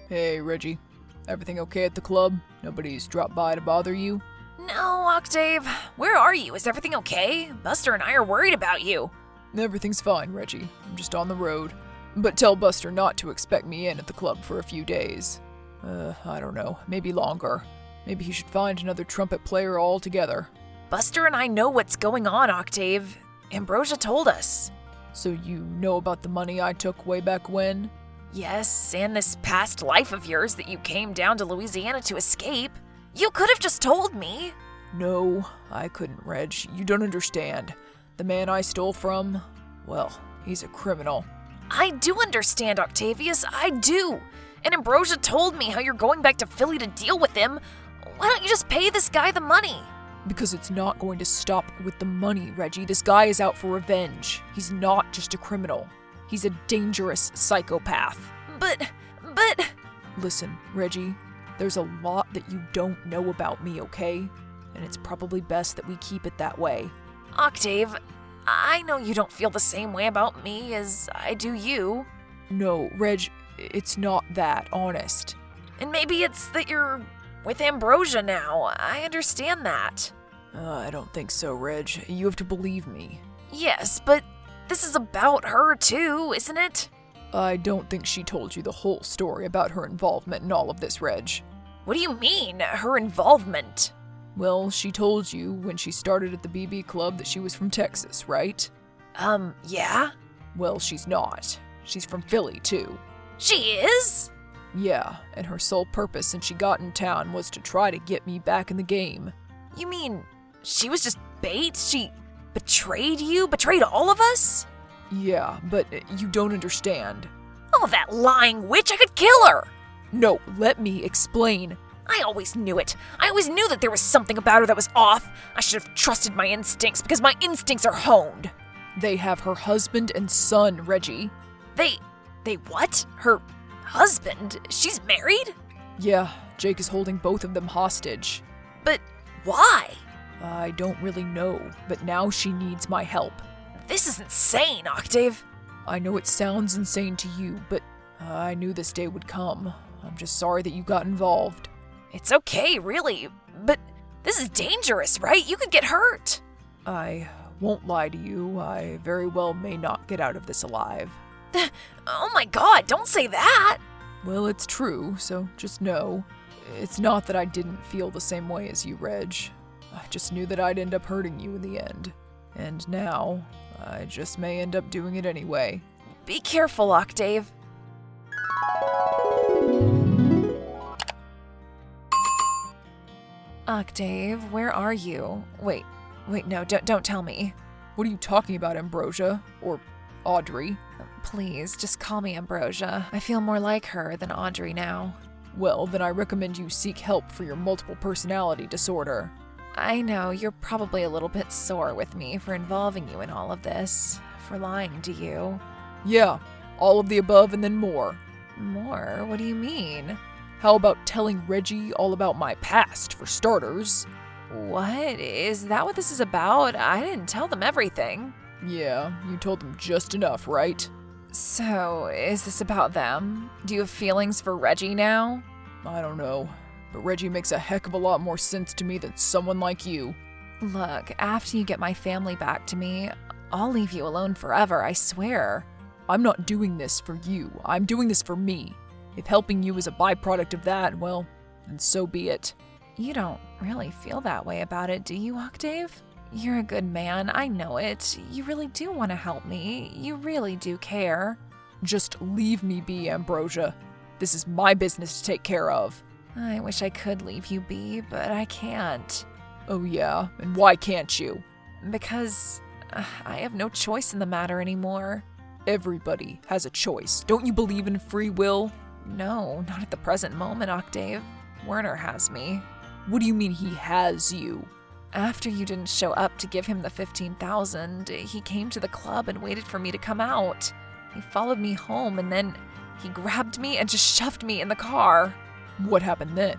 Hey, Reggie. Everything okay at the club? Nobody's dropped by to bother you? No, Octave. Where are you? Is everything okay? Buster and I are worried about you. Everything's fine, Reggie. I'm just on the road. But tell Buster not to expect me in at the club for a few days. I don't know. Maybe longer. Maybe he should find another trumpet player altogether. Buster and I know what's going on, Octave. Ambrosia told us. So you know about the money I took way back when? Yes, and this past life of yours that you came down to Louisiana to escape. You could have just told me. No, I couldn't, Reg. You don't understand. The man I stole from, well, he's a criminal. I do understand, Octavius, I do. And Ambrosia told me how you're going back to Philly to deal with him. Why don't you just pay this guy the money? Because it's not going to stop with the money, Reggie. This guy is out for revenge. He's not just a criminal. He's a dangerous psychopath. But... Listen, Reggie, there's a lot that you don't know about me, okay? And it's probably best that we keep it that way. Octave, I know you don't feel the same way about me as I do you. No, Reg, it's not that, honest. And maybe it's that you're with Ambrosia now. I understand that. I don't think so, Reg. You have to believe me. Yes, but this is about her too, isn't it? I don't think she told you the whole story about her involvement in all of this, Reg. What do you mean, her involvement? Well, she told you when she started at the BB Club that she was from Texas, right? Yeah? Well, she's not. She's from Philly, too. She is? Yeah, and her sole purpose since she got in town was to try to get me back in the game. You mean she was just bait? She betrayed you? Betrayed all of us? Yeah, but you don't understand. Oh, that lying witch! I could kill her! No, let me explain. I always knew it. I always knew that there was something about her that was off. I should have trusted my instincts because my instincts are honed. They have her husband and son, Reggie. They what? Her husband? She's married? Yeah, Jake is holding both of them hostage. But why? I don't really know, but now she needs my help. This is insane, Octave. I know it sounds insane to you, but I knew this day would come. I'm just sorry that you got involved. It's okay, really, but this is dangerous, right? You could get hurt. I won't lie to you. I very well may not get out of this alive. Oh my god, don't say that! Well, it's true, so just know. It's not that I didn't feel the same way as you, Reg. I just knew that I'd end up hurting you in the end. And now, I just may end up doing it anyway. Be careful, Octave. Octave, where are you? Wait, no, don't tell me. What are you talking about, Ambrosia? Or Audrey? Please, just call me Ambrosia. I feel more like her than Audrey now. Well, then I recommend you seek help for your multiple personality disorder. I know, you're probably a little bit sore with me for involving you in all of this, for lying to you. Yeah, all of the above and then more. More? What do you mean? How about telling Reggie all about my past, for starters? What? Is that what this is about? I didn't tell them everything. Yeah, you told them just enough, right? So, is this about them? Do you have feelings for Reggie now? I don't know, but Reggie makes a heck of a lot more sense to me than someone like you. Look, after you get my family back to me, I'll leave you alone forever, I swear. I'm not doing this for you. I'm doing this for me. If helping you is a byproduct of that, well, then so be it. You don't really feel that way about it, do you, Octave? You're a good man, I know it. You really do want to help me. You really do care. Just leave me be, Ambrosia. This is my business to take care of. I wish I could leave you be, but I can't. Oh yeah? And why can't you? Because I have no choice in the matter anymore. Everybody has a choice. Don't you believe in free will? No, not at the present moment, Octave. Werner has me. What do you mean he has you? After you didn't show up to give him the $15,000, he came to the club and waited for me to come out. He followed me home and then he grabbed me and just shoved me in the car. What happened then?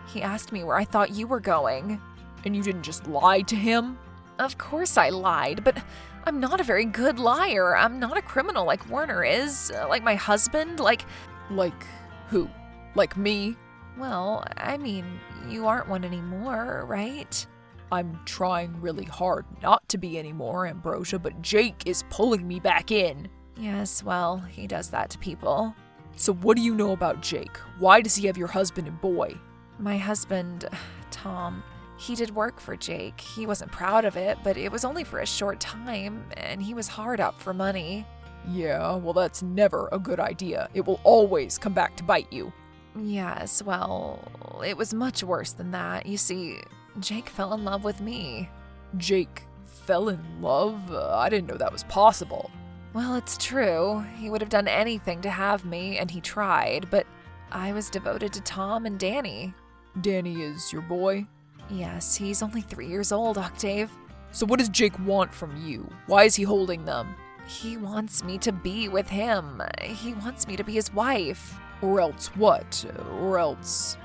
He asked me where I thought you were going. And you didn't just lie to him? Of course I lied, but I'm not a very good liar. I'm not a criminal like Werner is, like my husband, like... Like who? Like me? Well, I mean, you aren't one anymore, right? I'm trying really hard not to be anymore, Ambrosia, but Jake is pulling me back in. Yes, well, he does that to people. So what do you know about Jake? Why does he have your husband and boy? My husband, Tom, he did work for Jake. He wasn't proud of it, but it was only for a short time, and he was hard up for money. Yeah, well, that's never a good idea. It will always come back to bite you. Yes, well, it was much worse than that. You see, Jake fell in love with me. Jake fell in love? I didn't know that was possible. Well, it's true. He would have done anything to have me, and he tried, but I was devoted to Tom and Danny. Danny is your boy? Yes, he's only 3 years old, Octave. So what does Jake want from you? Why is he holding them? He wants me to be with him. He wants me to be his wife. Or else what? Or else...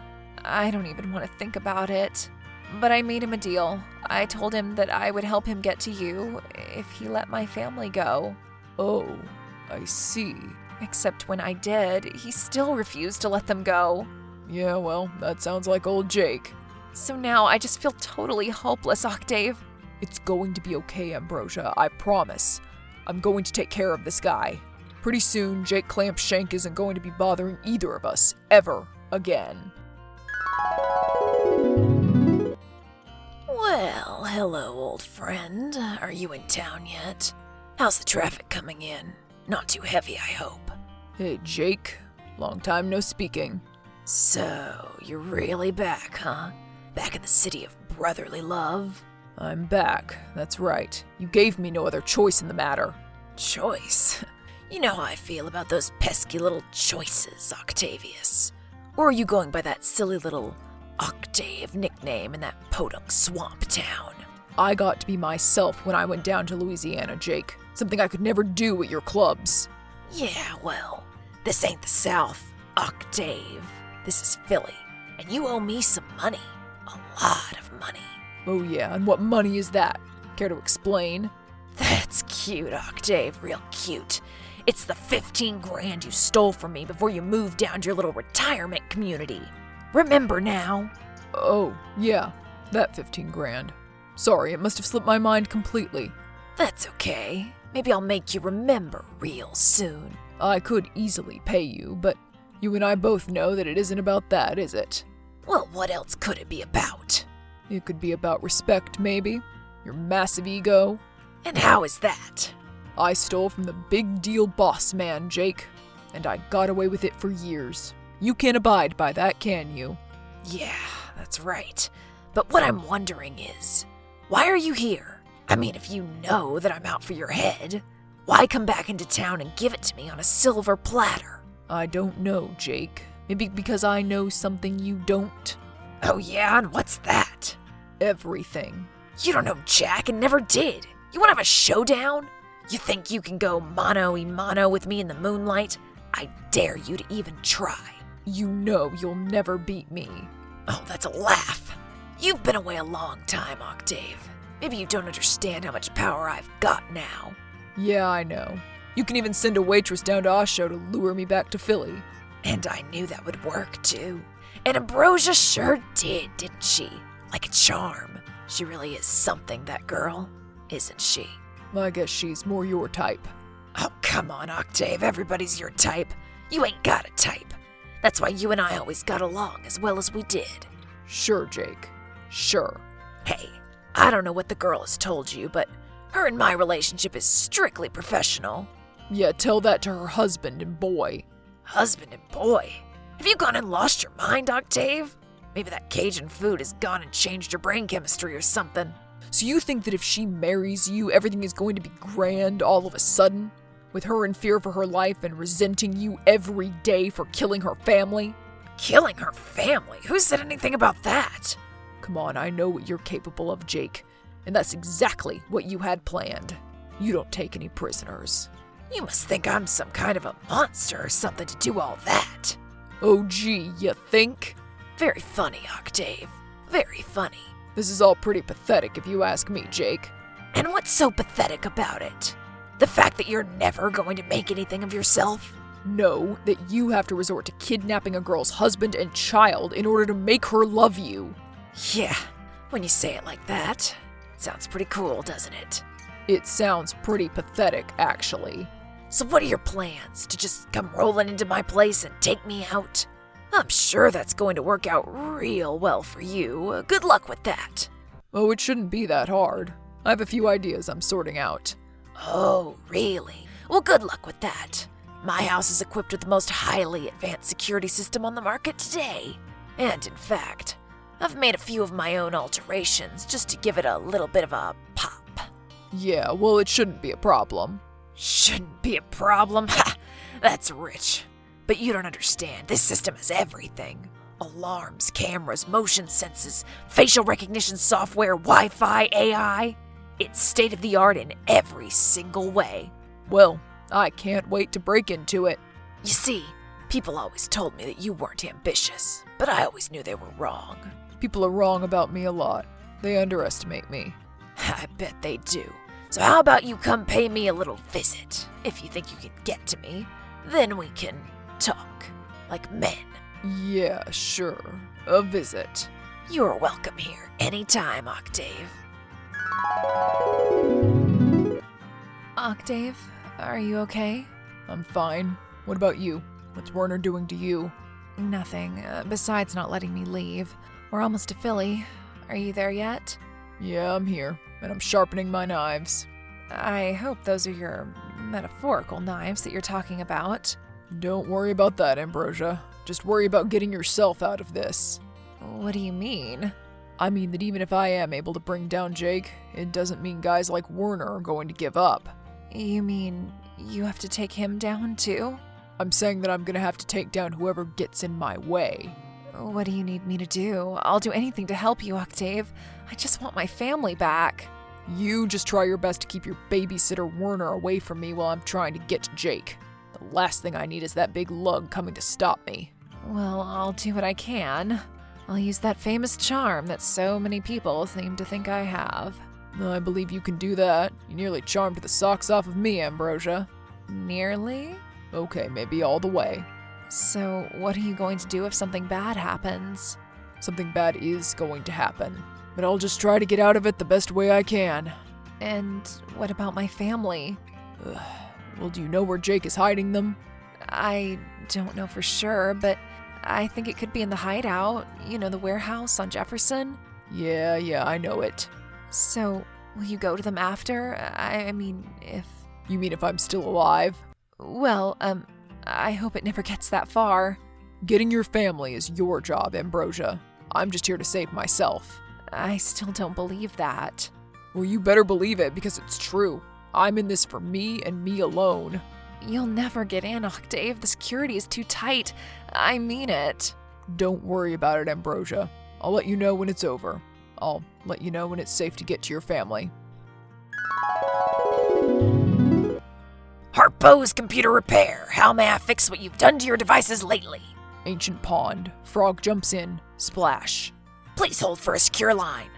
I don't even want to think about it. But I made him a deal. I told him that I would help him get to you if he let my family go. Oh, I see. Except when I did, he still refused to let them go. Yeah, well, that sounds like old Jake. So now I just feel totally hopeless, Octave. It's going to be okay, Ambrosia, I promise. I'm going to take care of this guy. Pretty soon, Jake Clampshank isn't going to be bothering either of us, ever again. Well, hello, old friend. Are you in town yet? How's the traffic coming in? Not too heavy, I hope. Hey, Jake. Long time no speaking. So, you're really back, huh? Back in the city of brotherly love? I'm back, that's right. You gave me no other choice in the matter. Choice? You know how I feel about those pesky little choices, Octavius. Or are you going by that silly little Octave nickname in that podunk swamp town? I got to be myself when I went down to Louisiana, Jake. Something I could never do at your clubs. Yeah, well, this ain't the South, Octave. This is Philly, and you owe me some money. A lot of money. Oh yeah, and what money is that? Care to explain? That's cute, Octave, real cute. It's the 15 grand you stole from me before you moved down to your little retirement community. Remember now? Oh, yeah, that 15 grand. Sorry, it must have slipped my mind completely. That's okay. Maybe I'll make you remember real soon. I could easily pay you, but you and I both know that it isn't about that, is it? Well, what else could it be about? It could be about respect, maybe. Your massive ego. And how is that? I stole from the big deal boss man, Jake, and I got away with it for years. You can't abide by that, can you? Yeah, that's right. But what I'm wondering is, why are you here? I mean, if you know that I'm out for your head, why come back into town and give it to me on a silver platter? I don't know, Jake. Maybe because I know something you don't. Oh yeah, and what's that? Everything. You don't know jack and never did. You want to have a showdown? You think you can go mano-a-mano with me in the moonlight? I dare you to even try. You know you'll never beat me. Oh, that's a laugh. You've been away a long time, Octave. Maybe you don't understand how much power I've got now. Yeah, I know. You can even send a waitress down to Osho to lure me back to Philly. And I knew that would work, too. And Ambrosia sure did, didn't she? Like a charm. She really is something, that girl, isn't she? I guess she's more your type. Oh, come on, Octave. Everybody's your type. You ain't got a type. That's why you and I always got along as well as we did. Sure, Jake. Sure. Hey, I don't know what the girl has told you, but her and my relationship is strictly professional. Yeah, tell that to her husband and boy. Husband and boy? Have you gone and lost your mind, Octave? Maybe that Cajun food has gone and changed your brain chemistry or something. So you think that if she marries you, everything is going to be grand all of a sudden? With her in fear for her life and resenting you every day for killing her family? Killing her family? Who said anything about that? Come on, I know what you're capable of, Jake. And that's exactly what you had planned. You don't take any prisoners. You must think I'm some kind of a monster or something to do all that. Oh gee, you think? Very funny, Octave. Very funny. This is all pretty pathetic if you ask me, Jake. And what's so pathetic about it? The fact that you're never going to make anything of yourself? No, that you have to resort to kidnapping a girl's husband and child in order to make her love you. Yeah, when you say it like that, sounds pretty cool, doesn't it? It sounds pretty pathetic, actually. So what are your plans? To just come rolling into my place and take me out? I'm sure that's going to work out real well for you. Good luck with that. Oh, it shouldn't be that hard. I have a few ideas I'm sorting out. Oh, really? Well, good luck with that. My house is equipped with the most highly advanced security system on the market today. And in fact, I've made a few of my own alterations just to give it a little bit of a pop. Yeah, well, it shouldn't be a problem. Shouldn't be a problem? Ha! That's rich. But you don't understand. This system has everything. Alarms, cameras, motion senses, facial recognition software, Wi-Fi, AI. It's state-of-the-art in every single way. Well, I can't wait to break into it. You see, people always told me that you weren't ambitious, but I always knew they were wrong. People are wrong about me a lot. They underestimate me. I bet they do. So how about you come pay me a little visit? If you think you can get to me, then we can talk like men. Yeah, sure. A visit. You're welcome here anytime, Octave. Octave, are you okay? I'm fine. What about you? What's Werner doing to you? Nothing, besides not letting me leave. We're almost to Philly. Are you there yet? Yeah, I'm here, and I'm sharpening my knives. I hope those are your metaphorical knives that you're talking about. Don't worry about that, Ambrosia. Just worry about getting yourself out of this. What do you mean? I mean that even if I am able to bring down Jake, it doesn't mean guys like Werner are going to give up. You mean you have to take him down too? I'm saying that I'm gonna have to take down whoever gets in my way. What do you need me to do? I'll do anything to help you, Octave. I just want my family back. You just try your best to keep your babysitter Werner away from me while I'm trying to get to Jake. The last thing I need is that big lug coming to stop me. Well, I'll do what I can. I'll use that famous charm that so many people seem to think I have. I believe you can do that. You nearly charmed the socks off of me, Ambrosia. Nearly? Okay, maybe all the way. So, what are you going to do if something bad happens? Something bad is going to happen, but I'll just try to get out of it the best way I can. And what about my family? Well, do you know where Jake is hiding them? I don't know for sure, but I think it could be in the hideout. You know, the warehouse on Jefferson? Yeah, I know it. So, will you go to them after? I mean, if... You mean if I'm still alive? Well, I hope it never gets that far. Getting your family is your job, Ambrosia. I'm just here to save myself. I still don't believe that. Well, you better believe it because it's true. I'm in this for me and me alone. You'll never get in, Octave. The security is too tight. I mean it. Don't worry about it, Ambrosia. I'll let you know when it's over. I'll let you know when it's safe to get to your family. Harpo's computer repair. How may I fix what you've done to your devices lately? Ancient pond. Frog jumps in. Splash. Please hold for a secure line.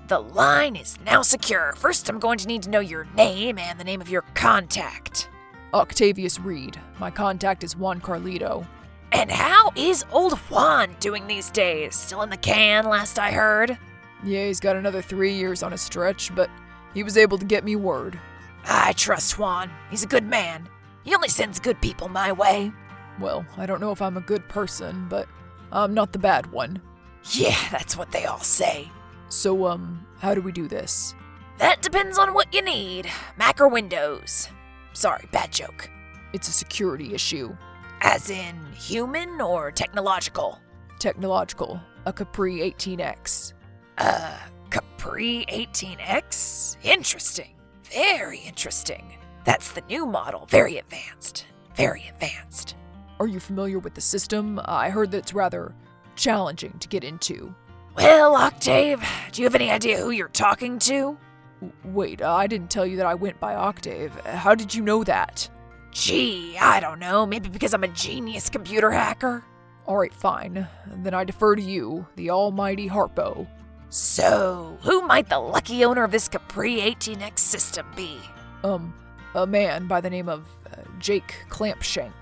The line is now secure. First, I'm going to need to know your name and the name of your contact. Octavius Reed. My contact is Juan Carlito. And how is old Juan doing these days? Still in the can, last I heard? Yeah, he's got another 3 years on his stretch, but he was able to get me word. I trust Juan. He's a good man. He only sends good people my way. Well, I don't know if I'm a good person, but I'm not the bad one. Yeah, that's what they all say. So, how do we do this? That depends on what you need. Mac or Windows. Sorry, bad joke. It's a security issue. As in human or technological? Technological. A Capri 18X. Capri 18X? Interesting. Very interesting. That's the new model. Very advanced. Very advanced. Are you familiar with the system? I heard that it's rather challenging to get into. Well, Octave, do you have any idea who you're talking to? Wait, I didn't tell you that I went by Octave. How did you know that? Gee, I don't know. Maybe because I'm a genius computer hacker? Alright, fine. Then I defer to you, the almighty Harpo. So, who might the lucky owner of this Capri 18X system be? A man by the name of Jake Clampshank.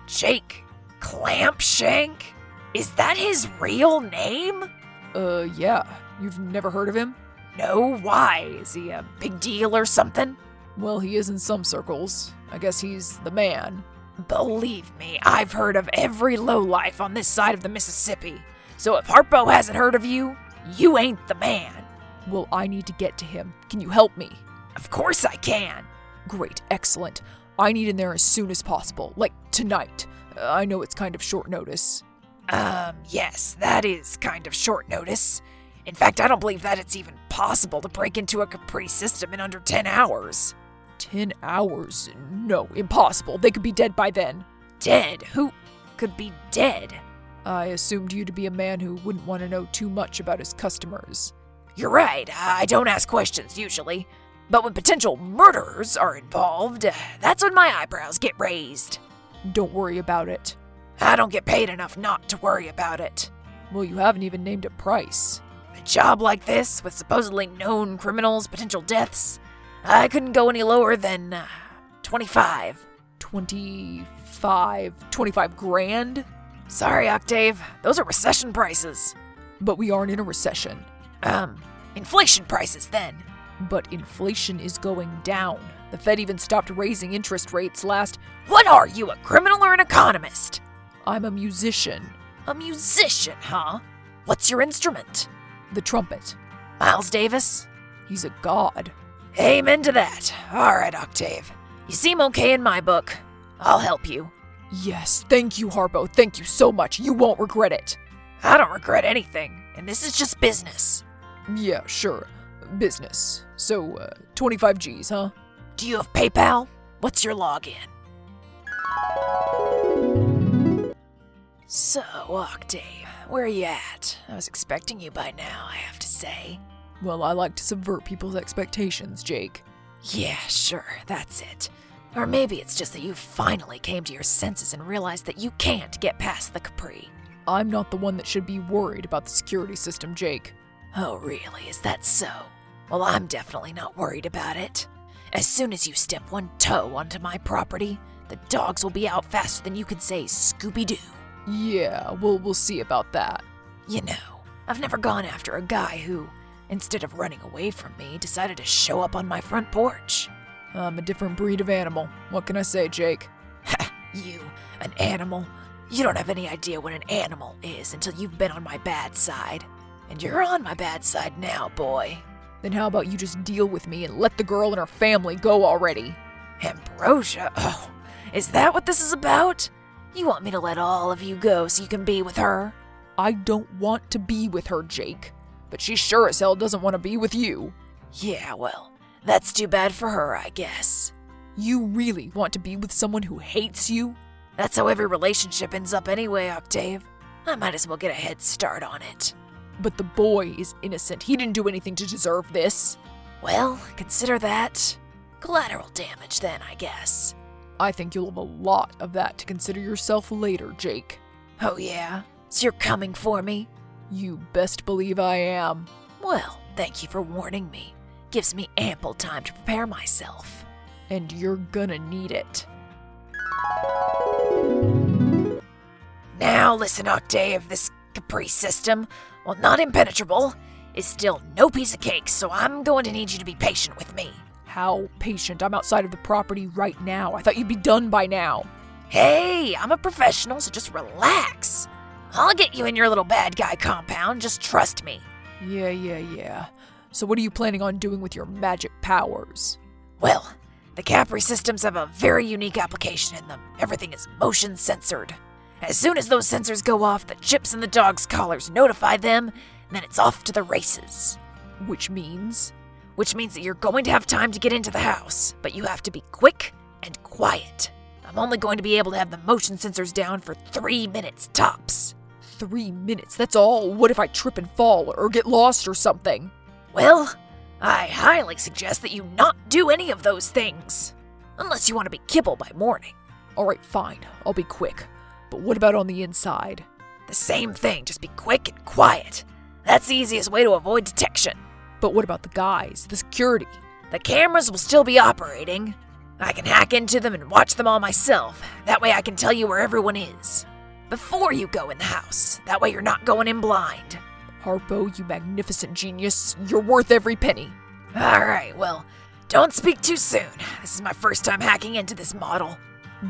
Jake Clampshank? Is that his real name? Yeah. You've never heard of him? No, why? Is he a big deal or something? Well, he is in some circles. I guess he's the man. Believe me, I've heard of every lowlife on this side of the Mississippi. So if Harpo hasn't heard of you, you ain't the man. Well, I need to get to him. Can you help me? Of course I can. Great, excellent. I need in there as soon as possible, like tonight. I know it's kind of short notice. Yes, that is kind of short notice. In fact, I don't believe that it's even possible to break into a Capri system in under 10 hours. 10 hours? No, impossible. They could be dead by then. Dead? Who could be dead? I assumed you to be a man who wouldn't want to know too much about his customers. You're right, I don't ask questions usually. But when potential murderers are involved, that's when my eyebrows get raised. Don't worry about it. I don't get paid enough not to worry about it. Well, you haven't even named a price. A job like this, with supposedly known criminals, potential deaths, I couldn't go any lower than 25. 25 grand? Sorry, Octave. Those are recession prices. But we aren't in a recession. Inflation prices then. But inflation is going down. The Fed even stopped raising interest rates last. What are you, a criminal or an economist? I'm a musician. A musician, huh? What's your instrument? The trumpet. Miles Davis? He's a god. Amen to that. All right, Octave. You seem okay in my book. I'll help you. Yes, thank you, Harpo. Thank you so much. You won't regret it. I don't regret anything, and this is just business. Yeah, sure. Business. So, 25 G's, huh? Do you have PayPal? What's your login? So, Octave, where are you at? I was expecting you by now, I have to say. Well, I like to subvert people's expectations, Jake. Yeah, sure, that's it. Or maybe it's just that you finally came to your senses and realized that you can't get past the Capri. I'm not the one that should be worried about the security system, Jake. Oh, really? Is that so? Well, I'm definitely not worried about it. As soon as you step one toe onto my property, the dogs will be out faster than you can say Scooby-Doo. Yeah, we'll see about that. You know, I've never gone after a guy who, instead of running away from me, decided to show up on my front porch. I'm a different breed of animal. What can I say, Jake? Ha! You, an animal? You don't have any idea what an animal is until you've been on my bad side. And you're on my bad side now, boy. Then how about you just deal with me and let the girl and her family go already? Ambrosia? Oh, is that what this is about? You want me to let all of you go so you can be with her? I don't want to be with her, Jake. But she sure as hell doesn't want to be with you. Yeah, well, that's too bad for her, I guess. You really want to be with someone who hates you? That's how every relationship ends up anyway, Octave. I might as well get a head start on it. But the boy is innocent. He didn't do anything to deserve this. Well, consider that collateral damage then, I guess. I think you'll have a lot of that to consider yourself later, Jake. Oh yeah? So you're coming for me? You best believe I am. Well, thank you for warning me. Gives me ample time to prepare myself. And you're gonna need it. Now listen, Octave, this Capri system, while not impenetrable, is still no piece of cake, so I'm going to need you to be patient with me. How patient? I'm outside of the property right now. I thought you'd be done by now. Hey, I'm a professional, so just relax. I'll get you in your little bad guy compound, just trust me. Yeah. So what are you planning on doing with your magic powers? Well, the Capri systems have a very unique application in them. Everything is motion censored. As soon as those sensors go off, the chips in the dog's collars notify them, and then it's off to the races. Which means that you're going to have time to get into the house, but you have to be quick and quiet. I'm only going to be able to have the motion sensors down for 3 minutes tops. 3 minutes? That's all. What if I trip and fall or get lost or something? Well, I highly suggest that you not do any of those things. Unless you want to be kibble by morning. Alright, fine. I'll be quick. But what about on the inside? The same thing, just be quick and quiet. That's the easiest way to avoid detection. But what about the guys, the security? The cameras will still be operating. I can hack into them and watch them all myself. That way I can tell you where everyone is. Before you go in the house. That way you're not going in blind. Harpo, you magnificent genius. You're worth every penny. Alright, well, don't speak too soon. This is my first time hacking into this model.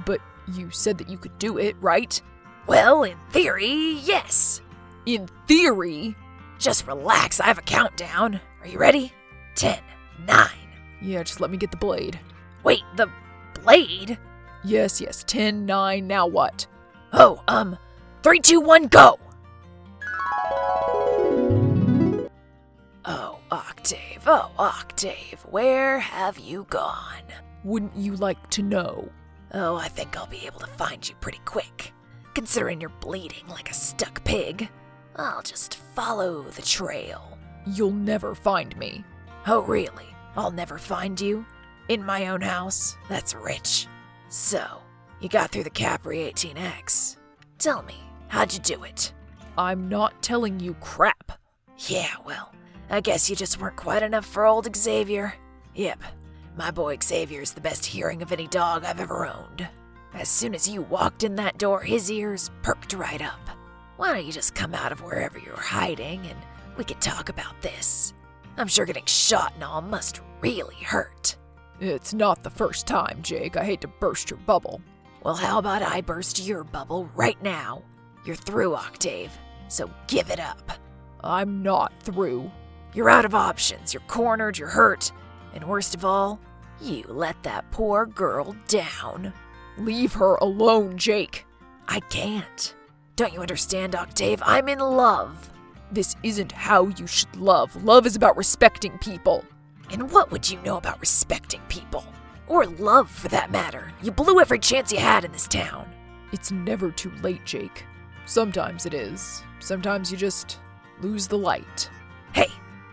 But you said that you could do it, right? Well, in theory, yes. In theory? Just relax, I have a countdown. Are you ready? 10, 9. Yeah, just let me get the blade. Wait, the blade? Yes, 10, 9, now what? Oh, 3, 2, 1, go! Oh, Octave, where have you gone? Wouldn't you like to know? Oh, I think I'll be able to find you pretty quick. Considering you're bleeding like a stuck pig, I'll just follow the trail. You'll never find me. Oh, really? I'll never find you? In my own house? That's rich. So, you got through the Capri 18X. Tell me, how'd you do it? I'm not telling you crap. Yeah, well, I guess you just weren't quite enough for old Xavier. Yep, my boy Xavier's the best hearing of any dog I've ever owned. As soon as you walked in that door, his ears perked right up. Why don't you just come out of wherever you're hiding and we could talk about this? I'm sure getting shot and all must really hurt. It's not the first time, Jake. I hate to burst your bubble. Well, how about I burst your bubble right now? You're through, Octave, so give it up. I'm not through. You're out of options, you're cornered, you're hurt, and worst of all, you let that poor girl down. Leave her alone, Jake. I can't. Don't you understand, Octave? I'm in love. This isn't how you should love. Love is about respecting people. And what would you know about respecting people? Or love, for that matter. You blew every chance you had in this town. It's never too late, Jake. Sometimes it is. Sometimes you just lose the light. Hey,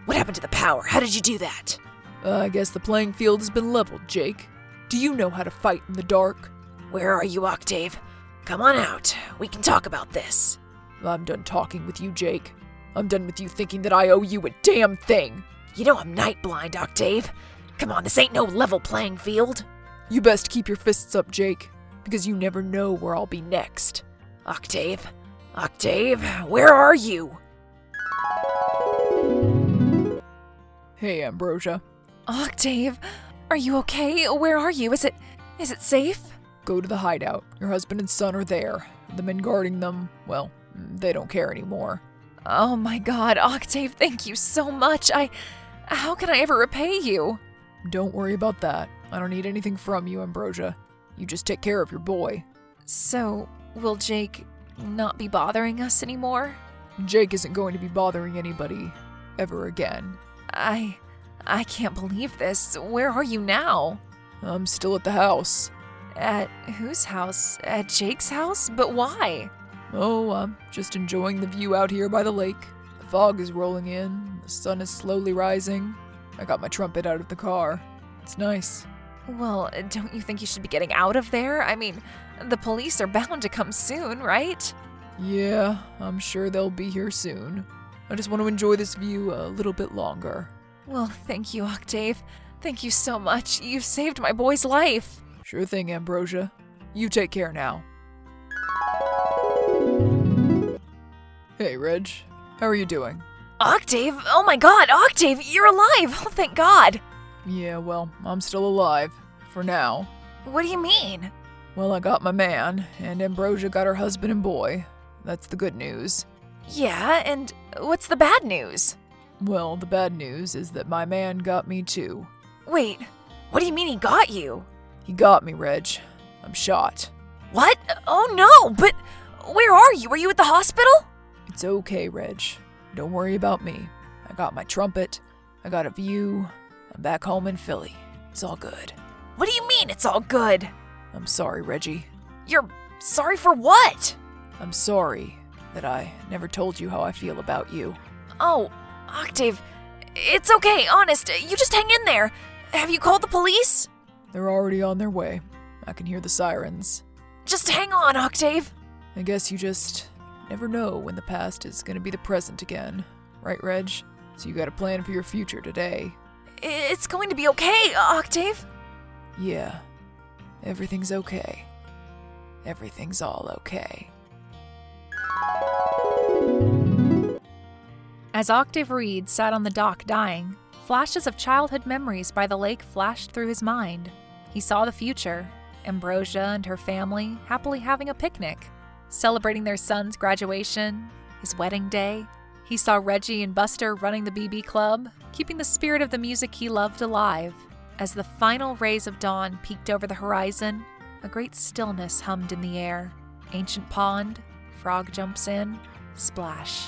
what happened to the power? How did you do that? I guess the playing field has been leveled, Jake. Do you know how to fight in the dark? Where are you, Octave? Come on out. We can talk about this. I'm done talking with you, Jake. I'm done with you thinking that I owe you a damn thing. You know I'm night blind, Octave. Come on, this ain't no level playing field. You best keep your fists up, Jake, because you never know where I'll be next. Octave, where are you? Hey, Ambrosia. Octave, are you okay? Where are you? Is it safe? Go to the hideout. Your husband and son are there. The men guarding them, well, they don't care anymore. Oh my God, Octave, thank you so much. How can I ever repay you? Don't worry about that. I don't need anything from you, Ambrosia. You just take care of your boy. So, will Jake not be bothering us anymore? Jake isn't going to be bothering anybody ever again. I can't believe this. Where are you now? I'm still at the house. At whose house? At Jake's house? But why? Oh, I'm just enjoying the view out here by the lake. The fog is rolling in. The sun is slowly rising. I got my trumpet out of the car. It's nice. Well, don't you think you should be getting out of there? I mean, the police are bound to come soon, right? Yeah, I'm sure they'll be here soon. I just want to enjoy this view a little bit longer. Well, thank you, Octave. Thank you so much. You've saved my boy's life. Sure thing, Ambrosia. You take care now. Hey, Reg. How are you doing? Octave? Oh my God, Octave, you're alive! Oh, thank God! Yeah, well, I'm still alive. For now. What do you mean? Well, I got my man, and Ambrosia got her husband and boy. That's the good news. Yeah, and what's the bad news? Well, the bad news is that my man got me too. Wait, what do you mean he got you? He got me, Reg. I'm shot. What? Oh no, but where are you? Are you at the hospital? It's okay, Reg. Don't worry about me. I got my trumpet. I got a view. I'm back home in Philly. It's all good. What do you mean it's all good? I'm sorry, Reggie. You're sorry for what? I'm sorry that I never told you how I feel about you. Oh, Octave, it's okay, honest. You just hang in there. Have you called the police? They're already on their way. I can hear the sirens. Just hang on, Octave. I guess you just never know when the past is going to be the present again. right, Reg? So you got a plan for your future today. It's going to be okay, Octave. Yeah, everything's okay. Everything's all okay. As Octave Reed sat on the dock dying, flashes of childhood memories by the lake flashed through his mind. He saw the future, Ambrosia and her family happily having a picnic, celebrating their son's graduation, his wedding day. He saw Reggie and Buster running the BB Club, keeping the spirit of the music he loved alive. As the final rays of dawn peeked over the horizon, a great stillness hummed in the air. Ancient pond, frog jumps in, splash.